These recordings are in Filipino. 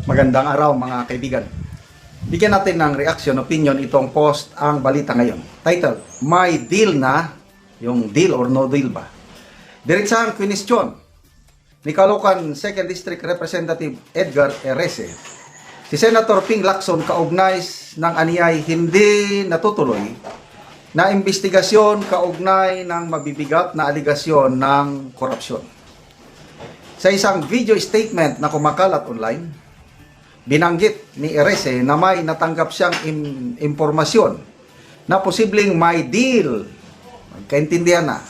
Magandang araw mga kaibigan. Bigyan natin ng reaction, opinion itong post ang balita ngayon. Title, May deal na, yung deal or no deal ba? Diretsahang question ni Caloocan 2nd District Representative Edgar Erese. Si Senator Ping Lacson kaugnay ng aniyay hindi natutuloy na investigasyon kaugnay ng mabibigat na aligasyon ng korupsyon. Sa isang video statement na kumakalat online, binanggit ni Erese na may natanggap siyang impormasyon na posibleng may deal. Magkaintindihan na.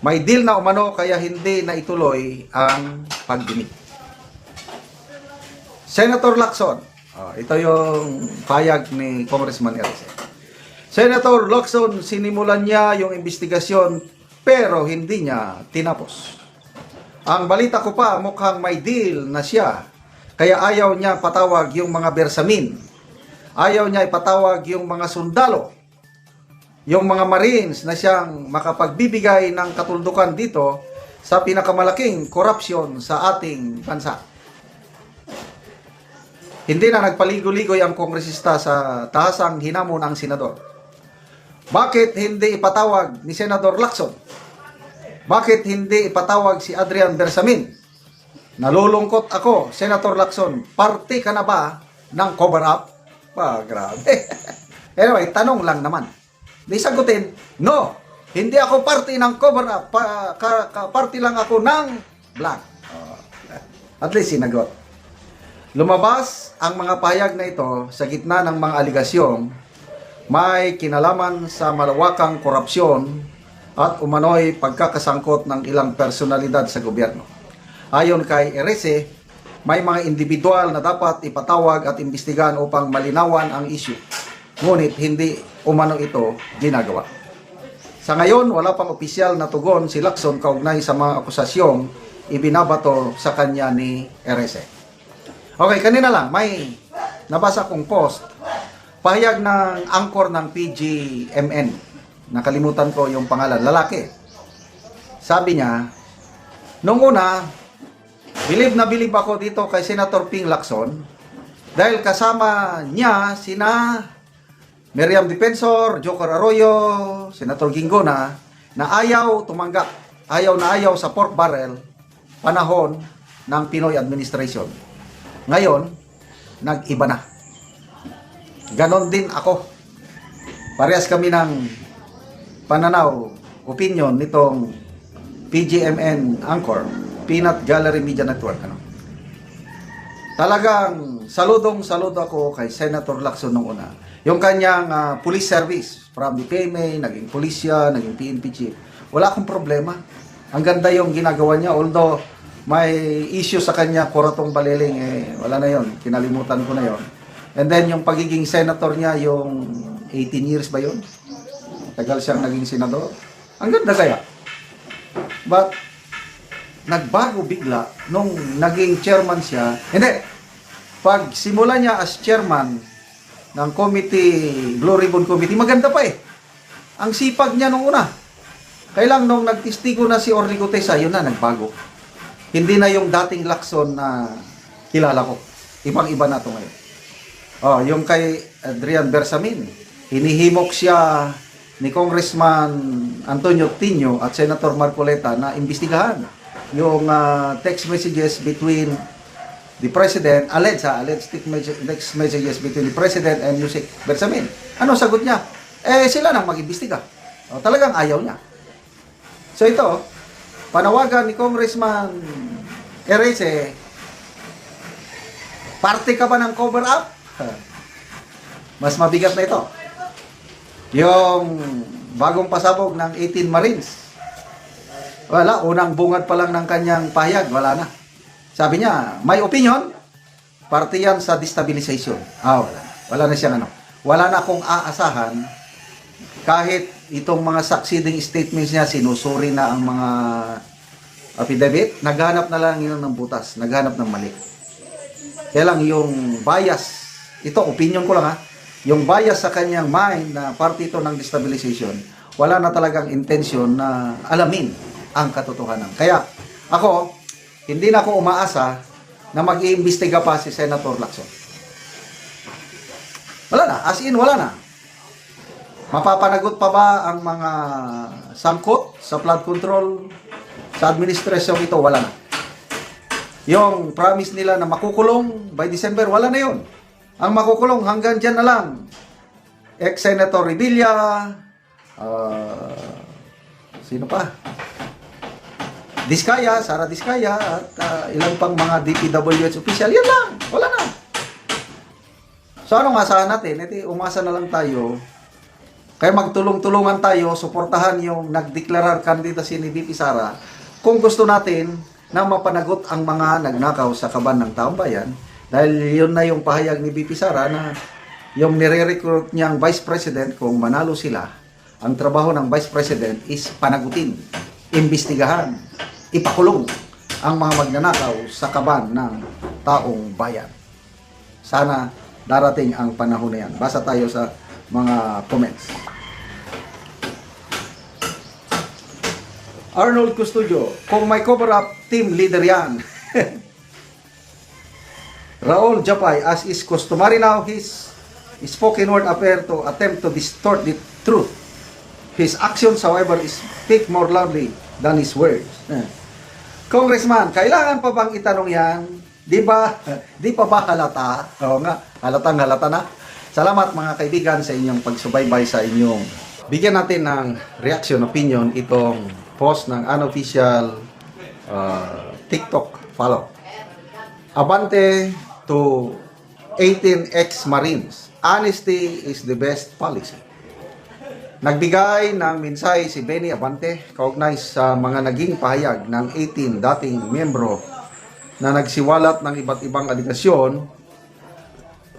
May deal na umano kaya hindi na ituloy ang pagdinig. Senator Lacson. Ito yung payag ni Congressman Erese. Senator Lacson, sinimulan niya yung investigasyon pero hindi niya tinapos. Ang balita ko pa, mukhang may deal na siya. Kaya ayaw niya patawag yung mga bersamin. Ayaw niya ipatawag yung mga sundalo. Yung mga Marines na siyang makapagbibigay ng katuldukan dito sa pinakamalaking korupsyon sa ating bansa. Hindi na nagpaligoy-ligoy ang kongresista sa tahasang hinamon ang senador. Bakit hindi ipatawag ni Senador Lacson? Bakit hindi ipatawag si Adrian Bersamin? Nalulungkot ako, Senator Lacson, parte ka na ba ng cover-up? Grabe. Anyway, tanong lang naman. Di sagutin, no, hindi ako parte ng cover-up. Parte lang ako ng blank. At least sinagot. Lumabas ang mga pahayag na ito sa gitna ng mga aligasyong may kinalaman sa malawakang korupsyon at umano'y pagkakasangkot ng ilang personalidad sa gobyerno. Ayon kay Erese, may mga individual na dapat ipatawag at imbestigahan upang malinawan ang issue. Ngunit hindi umano ito ginagawa. Sa ngayon, wala pang opisyal na tugon si Lacson kaugnay sa mga akusasyong ibinabato sa kanya ni Erese. Okay, kanina lang, may nabasa kong post. Pahayag ng anchor ng PGMN. Nakalimutan ko yung pangalan. Lalaki. Sabi niya, nung una, bilib na bilib ako dito kay Senator Ping Lacson dahil kasama niya sina Miriam Defensor, Joker Arroyo, Senator Ginggona na ayaw tumanggap, ayaw na ayaw sa pork barrel panahon ng Pinoy administration. Ngayon, nag-iba na. Ganon din ako. Parehas kami ng pananaw, opinion nitong PGMN anchor, Peanut Gallery Media Network. Talagang saludo ako kay Senator Lacson nung una. Yung kanyang police service, from the PMA, naging pulisya, naging PNP chief. Wala akong problema. Ang ganda yung ginagawa niya, although may issue sa kanya, Corazon Baliling, wala na yon, kinalimutan ko na yon. And then yung pagiging senator niya, yung 18 years ba yon? Tagal siyang naging senador. Ang ganda kaya. But nagbago bigla nung naging chairman siya. Hindi. Pag simula niya as chairman ng committee, Blue Ribbon Committee, maganda pa eh. Ang sipag niya nung una. Kailang nung nagtistigo na si Orly Gutesa, yun na, nagbago. Hindi na yung dating Lacson na kilala ko. Ibang-iba na ito ngayon. Yung kay Adrian Bersamin, hinihimok siya ni Congressman Antonio Tino at Senator Marcoleta na imbestigahan yung text messages between the President, alleged text messages between the President and Yusek Bersamin. Ano sagot niya? Sila nang mag-imbestiga. Talagang ayaw niya. So ito, panawagan ni Congressman Erese, parte ka ba ng cover-up? Mas mabigat na ito. Yung bagong pasabog ng 18 Marines. Wala, unang bungad pa lang ng kanyang pahayag, wala na. Sabi niya, may opinion, parte yan sa destabilization. Wala na siyang ano. Wala na akong aasahan, kahit itong mga succeeding statements niya, sinusuri na ang mga affidavit, naghanap na lang yun ng butas, naghanap ng mali. Kaya lang yung bias, ito opinion ko lang yung bias sa kanyang mind na parte ito ng destabilization, wala na talagang intensyon na alamin ang katotohanan. Kaya ako, hindi na ako umaasa na mag-iimbestiga pa si Senator Lacson. Wala na. As in, wala na. Mapapanagot pa ba ang mga sangkot sa flood control sa administrasyon ito? Wala na. Yung promise nila na makukulong by December, wala na yun. Ang makukulong hanggang dyan na lang. Ex-Senator Revilla, sino pa? Diskaya, Sara Diskaya, at ilang pang mga DPWH official. Yan lang. Wala na. So anong asahan natin? Ito, umasa na lang tayo. Kaya magtulong-tulungan tayo, suportahan yung nagdeklarar candidacy ni VP Sara kung gusto natin na mapanagot ang mga nagnakaw sa kaban ng taong bayan. Dahil yun na yung pahayag ni VP Sara na yung nire-recruit niyang Vice President, kung manalo sila, ang trabaho ng Vice President is panagutin, imbestigahan, ipakulong ang mga magnanakaw sa kaban ng taong bayan. Sana darating ang panahon na yan. Basa tayo sa mga comments. Arnold Custodio, kung may cover-up team leader yan. Raul Japay, as is customary now, his spoken word appear to attempt to distort the truth. His actions, however, speak more loudly than his words. Congressman, kailangan pa bang itanong yan? Di pa ba halata? Oo nga, halata na. Salamat mga kaibigan sa inyong pagsubaybay sa inyong. Bigyan natin ng reaction, opinion itong post ng unofficial TikTok follow. Abante to 18 ex-Marines. Honesty is the best policy. Nagbigay ng mensahe si Benny Abante kaugnay sa mga naging pahayag ng 18 dating miyembro na nagsiwalat ng iba't ibang aligasyon,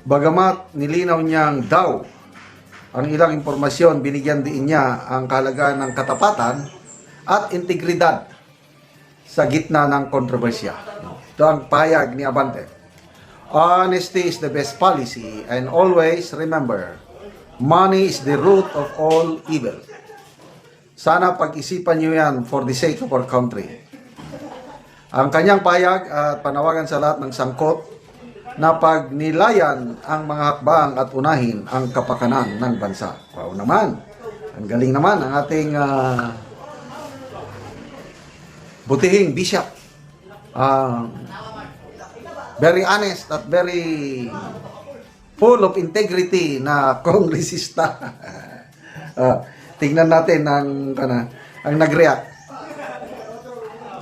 bagamat nilinaw niyang daw ang ilang impormasyon, binigyan din niya ang kahalagaan ng katapatan at integridad sa gitna ng kontrobersya. Ito ang pahayag ni Abante. Honesty is the best policy, and always remember, money is the root of all evil. Sana pag-isipan niyo yan for the sake of our country. Ang kanyang pahayag at panawagan sa lahat ng sangkot na pagnilayan ang mga hakbang at unahin ang kapakanan ng bansa. Wow naman. Ang galing naman ang ating butihing bishop. Very honest at very full of integrity na kongresista. Tingnan natin ang nag-react.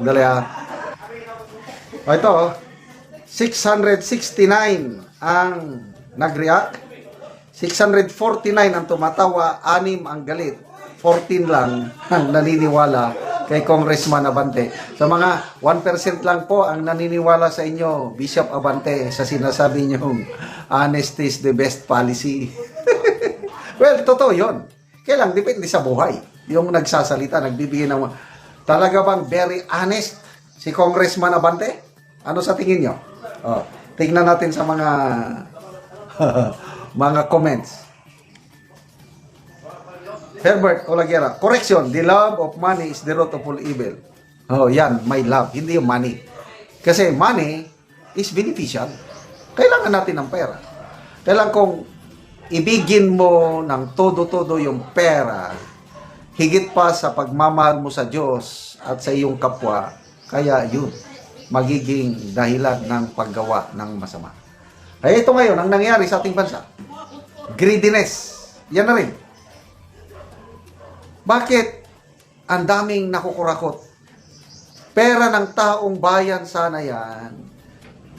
Dali ito, 669 ang nag-react. 649 ang tumatawa, 6 ang galit. 14 lang ang naniniwala kay Congressman Abante. Sa mga 1% lang po ang naniniwala sa inyo, Bishop Abante, sa sinasabi niyong honesty is the best policy. Well, totoo yun. Kailang depende sa buhay. Yung nagsasalita, nagbibigay ng talaga bang very honest si Congressman Abante? Ano sa tingin nyo? Tingnan natin sa mga mga comments. Herbert Olaguera, correction, the love of money is the root of all evil. Yan, my love, hindi yung money. Kasi money is beneficial. Kailangan natin ng pera. Kailangan kung ibigin mo ng todo-todo yung pera, higit pa sa pagmamahal mo sa Diyos at sa iyong kapwa, kaya yun, magiging dahilan ng paggawa ng masama. Ay ito ngayon, ang nangyari sa ating bansa. Greediness. Yan na rin. Bakit ang daming nakukurakot? Pera ng taong bayan sana yan,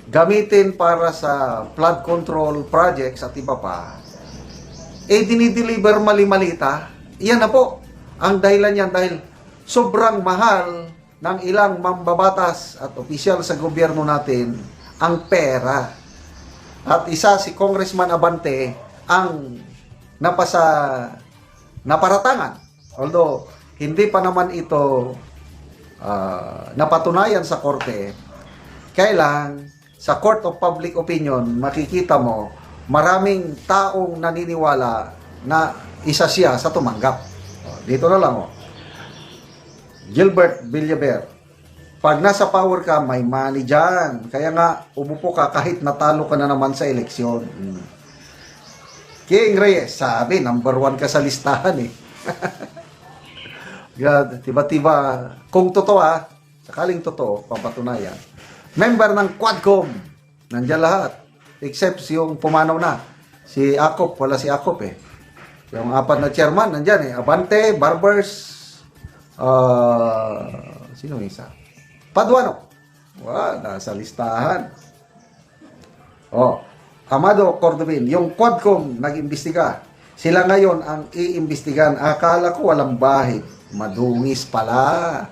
gamitin para sa flood control projects at iba pa, dinideliver mali-malita. Yan na po ang dahilan yan, dahil sobrang mahal ng ilang mambabatas at opisyal sa gobyerno natin ang pera. At isa si Congressman Abante ang naparatangan. Although hindi pa naman ito napatunayan sa korte, kailang sa Court of Public Opinion makikita mo maraming taong naniniwala na isa siya sa tumanggap. Dito na lang Gilbert Villaber, Pag nasa power ka, may money dyan. Kaya nga, umupo ka kahit natalo ka na naman sa eleksyon. King Reyes, sabi, number 1 ka sa listahan eh. God, tiba-tiba, kung totoo sakaling totoo, papatunayan. Member ng Quadcom, nandiyan lahat. Except yung pumanaw na. Si Akop, wala si Akop eh. Yung 4 na chairman, nandiyan eh. Abante, Barbers, sino isa? Paduano. Nasa listahan. Amado Cordovin, yung Quadcom nag-imbestiga. Sila ngayon ang iimbestigan. Akala ko walang bahid. Madungis pala.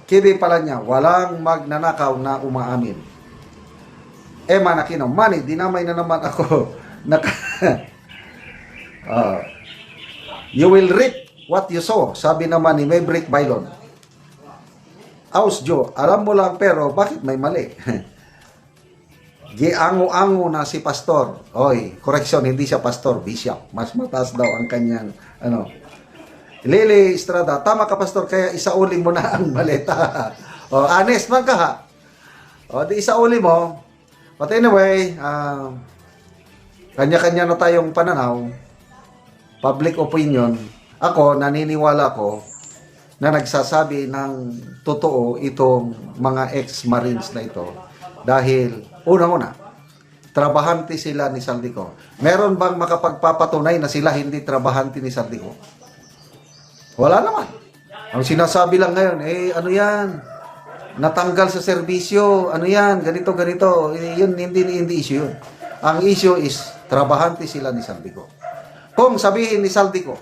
Kibi pala niya, walang magnanakaw na umaamin. Emma Aquino, Manny, dinamay na naman ako. You will reap what you sow, sabi naman ni Maverick Bailon. Aus Joe, alam mo lang pero bakit may mali? Giango-ango na si pastor. Oy, correction, hindi siya pastor, bishop. Mas mataas daw ang kanyang Lily Estrada, tama ka pastor, kaya isauli mo na ang maleta. Honest man ka ha. Di isauli mo. But anyway, kanya-kanya na tayong pananaw. Public opinion. Ako, naniniwala ko na nagsasabi ng totoo itong mga ex-marines na ito. Dahil, unang-una, trabahante sila ni Saldico. Meron bang makapagpapatunay na sila hindi trabahante ni Saldico? Wala naman. Ang sinasabi lang ngayon, ano yan? Natanggal sa serbisyo, ano yan? Ganito. Yun, hindi issue yun. Ang issue is, trabahante sila ni Saldico. Kung sabihin ni Saldico,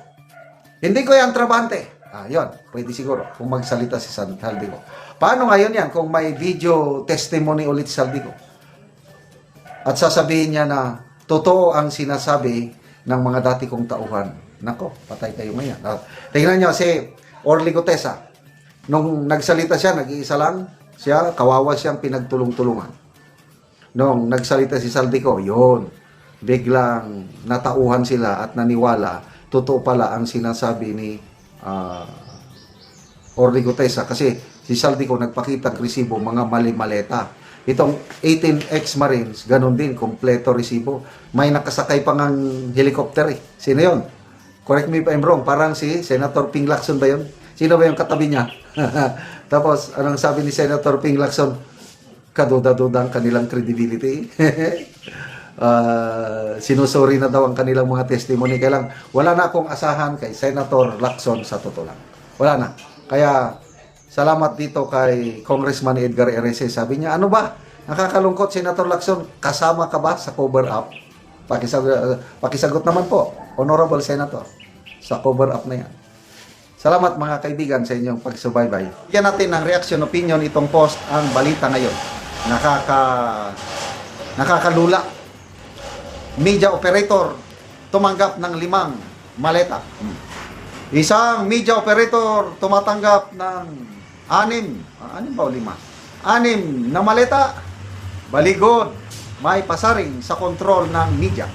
hindi ko yan trabahante. Yun, pwede siguro kung magsalita si Saldico. Paano ngayon yan kung may video testimony ulit si Saldico? At sasabihin niya na totoo ang sinasabi ng mga dati kong tauhan. Nako, patay kayo ngayon. Tingnan niyo si Orly Gutesa. Nung nagsalita siya, nag-iisa lang siya, kawawa siyang pinagtulong-tulungan. Nung nagsalita si Saldico, yun, biglang natauhan sila at naniwala, totoo pala ang sinasabi ni Orly Gutesa. Kasi si Saldico nagpakita ng resibo, mga mali-maleta. Itong 18 ex-marines, ganun din, kompleto resibo. May nakasakay pa ng helicopter eh. Sino yun? Correct me if I'm wrong, parang si Senator Ping Lacson ba yun? Sino ba yung katabi niya? Tapos, anong sabi ni Senator Ping Lacson? Kaduda-duda ang kanilang credibility. Sinusuri na daw ang kanilang mga testimony. Kaya lang, wala na akong asahan kay Senator Lacson sa totoo lang. Wala na. Kaya, salamat dito kay Congressman Edgar Erese. Sabi niya, ano ba? Nakakalungkot, Senator Lacson, kasama ka ba sa cover-up? Pakisagot naman po, Honorable Senator, sa cover-up na yan. Salamat mga kaibigan sa inyong pagsubaybay. Bigyan natin ng reaction opinion itong post ang balita ngayon. Nakakalula. Media operator tumanggap ng 5 maleta. Isang media operator tumatanggap ng 6 ba o 5? 6 na maleta. Baligod, may pasaring sa kontrol ng media.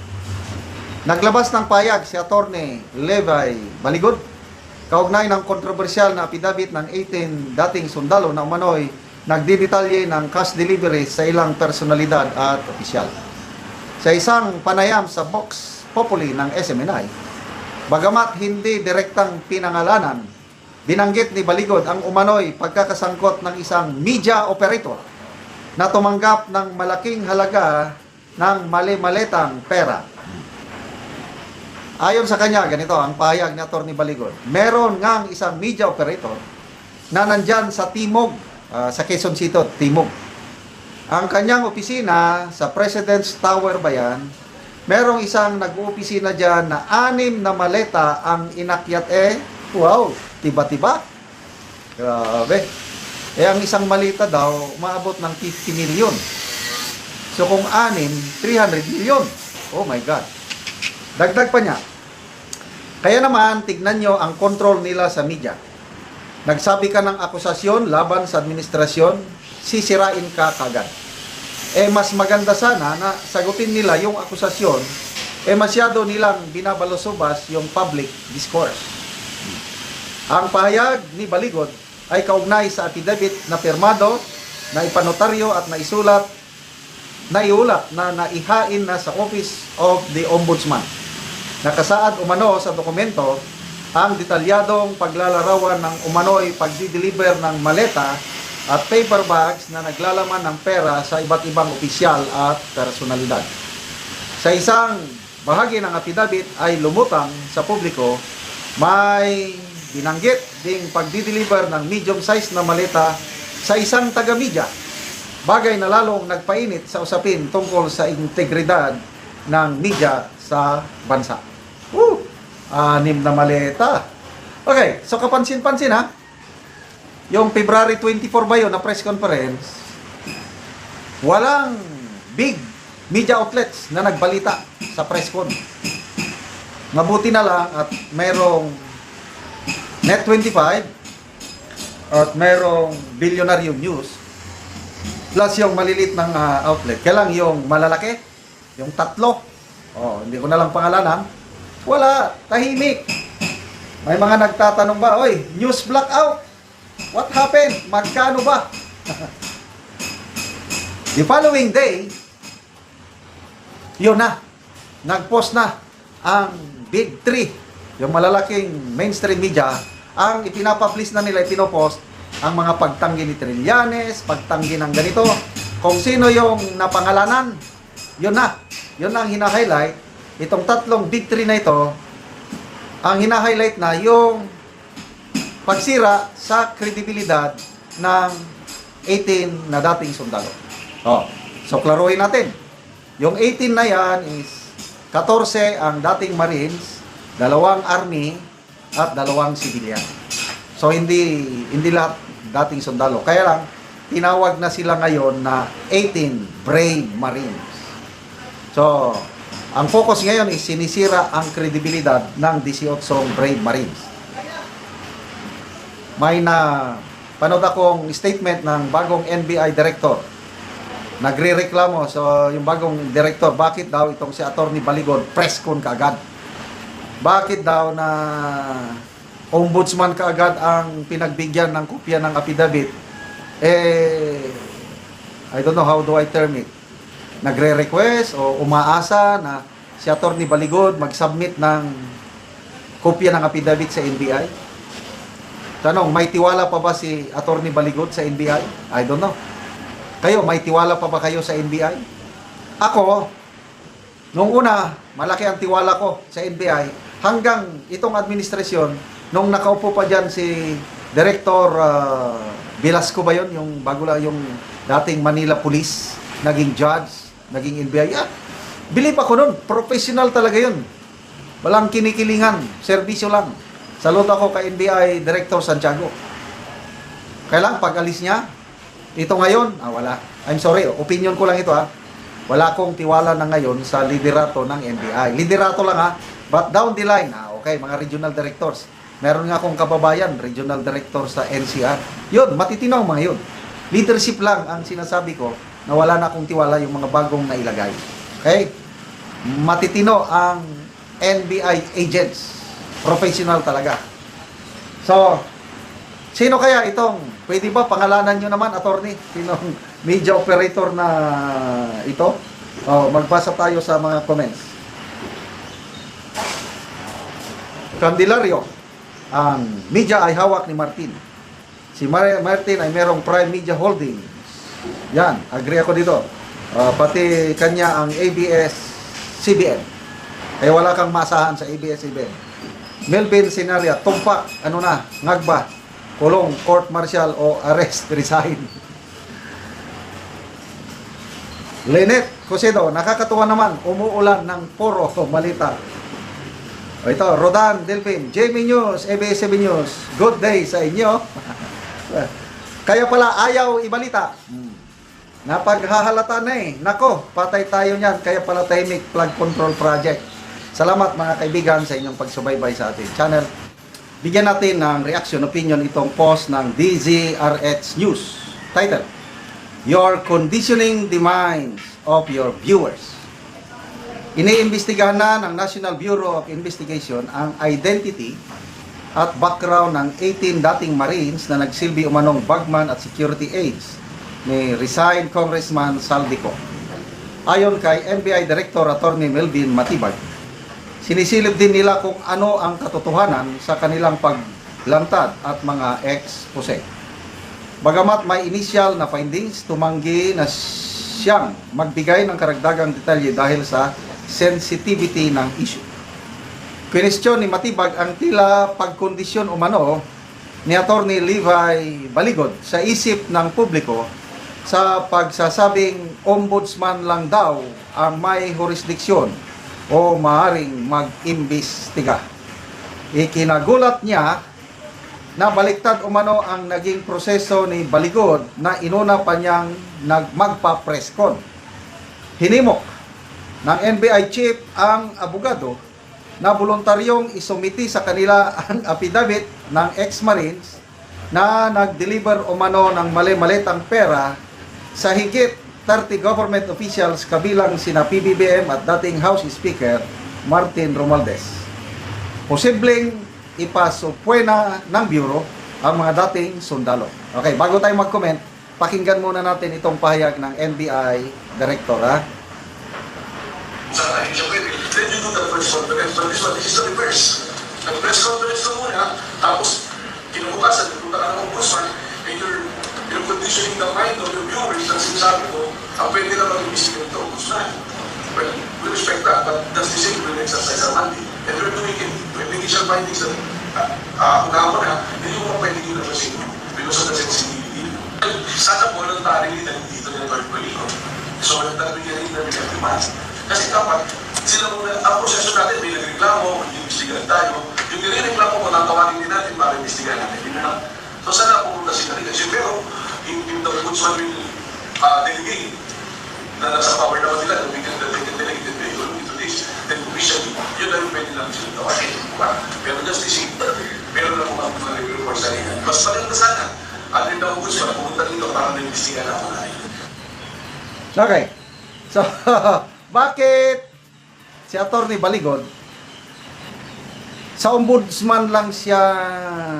Naglabas ng payag si Attorney Levi Baligod kaugnay ng kontrobersyal na affidavit ng 18 dating sundalo na umano'y nagdidetalye ng cash delivery sa ilang personalidad at opisyal. Sa isang panayam sa Vox Populi ng SMNI, bagamat hindi direktang pinangalanan, binanggit ni Baligod ang umano'y pagkakasangkot ng isang media operator na tumanggap ng malaking halaga ng mali-maletang pera. Ayon sa kanya, ganito ang pahayag ni Atty. Baligod. Meron ngang isang media operator na nandyan sa Timog, sa Quezon City, Timog. Ang kanyang opisina sa President's Tower ba yan, merong isang nag-opisina dyan na 6 na maleta ang inakyat wow, tiba-tiba. Grabe. Ang isang malita daw, umaabot ng 50 million. So kung 6, 300 million. Oh my God. Dagdag pa niya. Kaya naman, tignan nyo ang control nila sa media. Nagsabi ka ng akusasyon laban sa administrasyon, sisirain ka kagad. Mas maganda sana na sagutin nila yung akusasyon, masyado nilang binabalosubas yung public discourse. Ang pahayag ni Baligod, ay kaugnay sa affidavit na pirmado, na ipanotaryo at naiulat na naihain na sa Office of the Ombudsman. Nakasaad umano sa dokumento ang detalyadong paglalarawan ng umano'y pagdi-deliver ng maleta at paper bags na naglalaman ng pera sa iba't ibang opisyal at personalidad. Sa isang bahagi ng affidavit ay lumutang sa publiko, may binanggit ding pagdi-deliver ng medium-sized na maleta sa isang taga-media, bagay na lalong nagpainit sa usapin tungkol sa integridad ng media sa bansa. 6 na maleta. Okay, so kapansin-pansin ha, yung February 24 ba yun na press conference, walang big media outlets na nagbalita sa press con. Mabuti na lang at merong Net25 at merong Billionaire News plus yung malilit ng outlet. Kaya lang yung malalaki, yung tatlo, hindi ko na lang pangalanan, wala, tahimik. May mga nagtatanong ba, oy, news blackout, what happened? Magkano ba? The following day, yun na, nagpost na ang Big 3, yung malalaking mainstream media, ang ipinapublish na nila, ipinopost ang mga pagtanggi ni Trillanes, pagtanggi ng ganito, kung sino yung napangalanan, yun na ang hina-highlight. Itong tatlong Big 3 na ito, ang hina-highlight na yung pagsira sa kredibilidad ng 18 na dating sundalo. So klaruhin natin. Yung 18 na yan is 14 ang dating Marines, 2 Army, at 2 civilian. So hindi lahat dating sundalo. Kaya lang, tinawag na sila ngayon na 18 Brave Marines. So, ang focus ngayon is sinisira ang kredibilidad ng 18 Brave Marines. May panood akong statement ng bagong NBI director. Nagre-reklamo so yung bagong director, bakit daw itong si Attorney Baligon press con kaagad? Bakit daw na ombudsman kaagad ang pinagbigyan ng kopya ng affidavit? I don't know how do I term it. Nagre-request o umaasa na si Attorney Baligon mag-submit ng kopya ng affidavit sa NBI? Tanong, may tiwala pa ba si Attorney Baligon sa NBI? I don't know. Kayo, may tiwala pa ba kayo sa NBI? Ako, nung una, malaki ang tiwala ko sa NBI hanggang itong administrasyon, nung nakaupo pa dyan si Director Velasco ba yun? Yung bago lang, yung dating Manila Police, naging judge, naging NBI. Believe ako nun, professional talaga yun. Walang kinikilingan, serbisyo lang. Saludo ako kay NBI Director Santiago. Kailang pag-alis niya, ito ngayon, wala. I'm sorry, opinion ko lang ito Wala akong tiwala na ngayon sa liderato ng NBI. Liderato lang but down the line, okay, mga regional directors. Meron nga akong kababayan, regional director sa NCR. Yun, matitinaw mga yun. Leadership lang ang sinasabi ko na wala na akong tiwala yung mga bagong nailagay. Okay? Matitino ang NBI agents. Professional talaga. So, sino kaya itong, pwede ba pangalanan nyo naman, attorney? Sinong media operator na ito? Magbasa tayo sa mga comments. Candelario, ang media ay hawak ni Martin. Si Martin ay merong Prime Media Holdings. Yan, agree ako dito. Pati kanya ang ABS-CBN. Kaya wala kang masahan sa ABS-CBN. Melvin Sinaria, tumpak, ngagba, kulong, court martial o arrest, resign. Lynette Cosedo, nakakatuwa naman, umuulan ng puro malita. Ito, Rodan Delphin, Jamie News, ABS-CBN News, good day sa inyo. Kaya pala ayaw ibalita. Napaghahalata na Nako, patay tayo niyan, kaya pala tahimik flood control project. Salamat mga kaibigan sa inyong pagsubaybay sa ating channel. Bigyan natin ng reaction, opinion itong post ng DZRH News. Title, You're Conditioning the Minds of Your Viewers. Iniimbestigahan na ng National Bureau of Investigation ang identity at background ng 18 dating Marines na nagsilbi umanong bagman at security aides ni resigned Congressman Saldico. Ayon kay NBI Director Attorney Melvin Matibag, sinisilip din nila kung ano ang katotohanan sa kanilang paglantad at mga expose. Bagamat may initial na findings, tumanggi na siyang magbigay ng karagdagang detalye dahil sa sensitivity ng issue. Kwestiyon ni Matibag ang tila pagkondisyon umano ni Attorney Levi Baligod sa isip ng publiko sa pagsasabing ombudsman lang daw ang may jurisdiksyon o maaaring mag-imbestiga. Ikinagulat niya na baliktad umano ang naging proseso ni Baligod na inuna pa niyang magpa-presscon. Hinimok ng NBI chief ang abogado na voluntaryong isumiti sa kanila ang affidavit ng ex-Marines na nag-deliver umano ng mali-malitang pera sa higit 30 government officials kabilang sina PBBM at dating House Speaker Martin Romualdez. Posibleng ipasupwena ng Bureau ang mga dating sundalo. Okay, bago tayo mag-comment, pakinggan muna natin itong pahayag ng NBI Director, ha? Then you do the press conference, but this is the reverse. Nag-press conference ka muna, tapos kinabukasan, pupunta ka ng ombudsman, and you're conditioning the mind of the viewers na sinasabi ko, ang pwede na mag-ibisip ng ombudsman. Well, we respect that, but that's the same will exercise our mandate. And we're doing it with initial findings that kung ako na, hindi mo pwede nyo na kasi because of the sensitivity. Sana voluntary na dito na ito so that we can implement. Kasi dapat, sila muna, ang proseso natin, may nagreklamo, i-investigahan tayo. Yung nire-reklamo mo, tatawagin din natin para investigahan natin. So sana pupunta sila rin. Kasi pero, yung the ombudsman will delegate na nasa power naman nila, na we can delegate the vehicle into this. Then officially, yun na yung pwede lang sila tawagin. Pero just the same, meron na kung mga report sa rin. Mas maganda sana, at yung the ombudsman, pupunta dito para na-investigahan natin. Okay. So, bakit si Attorney Baligod sa ombudsman lang siya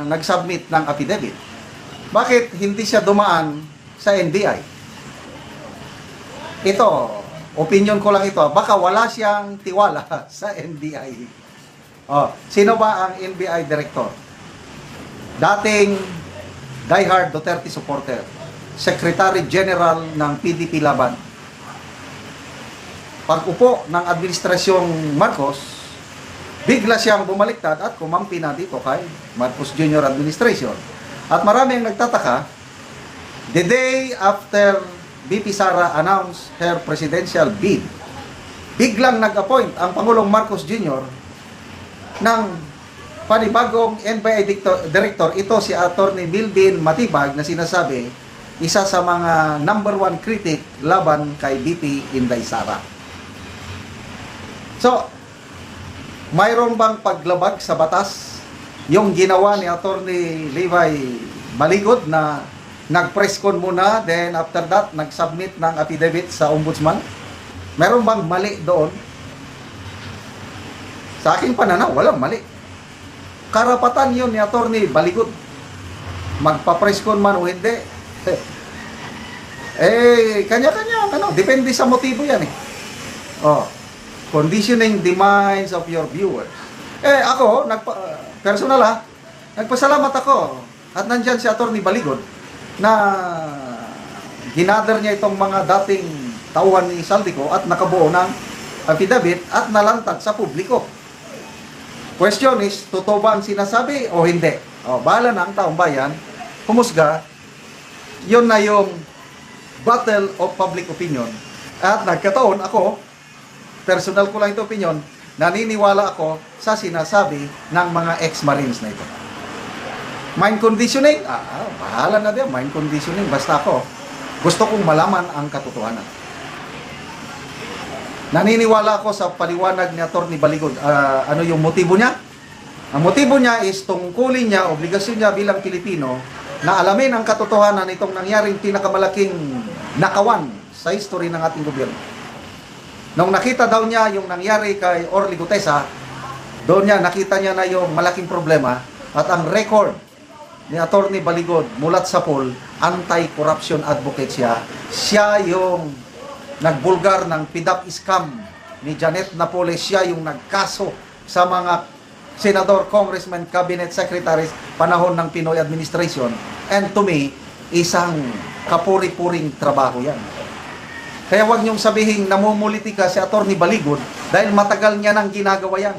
nag-submit ng affidavit? Bakit hindi siya dumaan sa NBI? Ito, opinion ko lang ito, baka wala siyang tiwala sa NBI. Oh, sino ba ang NBI director? Dating diehard Duterte supporter, Secretary General ng PDP Laban. Pag-upo ng administrasyong Marcos, bigla siyang bumaliktad at kumampi na dito kay Marcos Jr. administration. At maraming nagtataka, the day after BP Sara announced her presidential bid, biglang nag-appoint ang Pangulong Marcos Jr. ng panibagong NBI Director. Ito si Attorney Melvin Matibag na sinasabi, isa sa mga #1 critic laban kay BP Inday Sara. So, mayroon bang paglabag sa batas yung ginawa ni Attorney Levi Baligod na nag-presscon muna, then after that, nag-submit ng affidavit sa ombudsman? Meron bang mali doon? Sa aking pananaw, walang mali. Karapatan yun ni Attorney Baligod. Magpa-presscon man o hindi. Kanya-kanya, depende sa motibo yan eh. Oh. Conditioning the minds of your viewers. Ako, personal nagpasalamat ako. At nandyan si Attorney Baligod na ginather niya itong mga dating tauhan ni Saldico at nakabuo ng affidavit at nalantad sa publiko. Question is, totoo ba ang sinasabi o hindi? Bahala na ang taong bayan, humusga, yun na yung battle of public opinion. At nagkataon ako, personal ko lang ito opinion, naniniwala ako sa sinasabi ng mga ex-Marines na ito. Mind conditioning? Bahala na din, mind conditioning. Basta ako, gusto kong malaman ang katotohanan. Naniniwala ako sa paliwanag ni Attorney Baligod. Ano yung motibo niya? Ang motibo niya is tungkulin niya, obligasyon niya bilang Pilipino, na alamin ang katotohanan itong nangyaring pinakamalaking nakawan sa history ng ating gobyerno. Nung nakita daw niya yung nangyari kay Orly Gutesa, doon niya nakita niya na yung malaking problema At ang record ni Attorney Baligod mulat sa poll, anti-corruption advocate siya. Siya yung nagbulgar ng PDAP scam ni Janet Napoles. Siya yung nagkaso sa mga senador, congressman, cabinet secretaries panahon ng Pinoy administration. And to me, isang kapuri-puring trabaho yan. Kaya wag niyong sabihin namumulitika si Attorney Baligod dahil matagal niya nang ginagawa yan.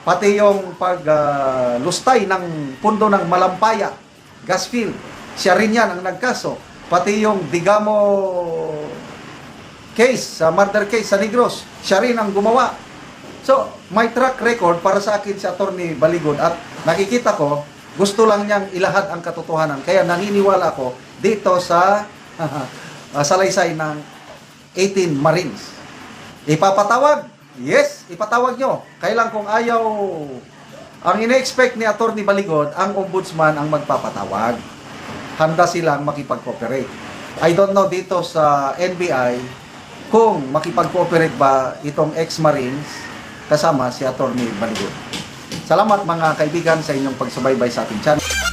Pati yung paglustay ng pundo ng Malampaya, gas field, siya rin yan ang nagkaso. Pati yung Digamo case, murder case sa Negros, siya rin ang gumawa. So, may track record para sa akin si Attorney Baligod at nakikita ko, gusto lang niyang ilahad ang katotohanan. Kaya naniniwala ko dito sa salaysay ng 18 Marines. Ipapatawag? Yes, ipatawag nyo. Kailan kung ayaw, ang ine-expect ni Attorney Baligod, ang ombudsman ang magpapatawag. Handa silang makipag-cooperate. I don't know dito sa NBI kung makipag-cooperate ba itong ex-Marines kasama si Attorney Baligod. Salamat mga kaibigan sa inyong pagsubaybay sa ating channel.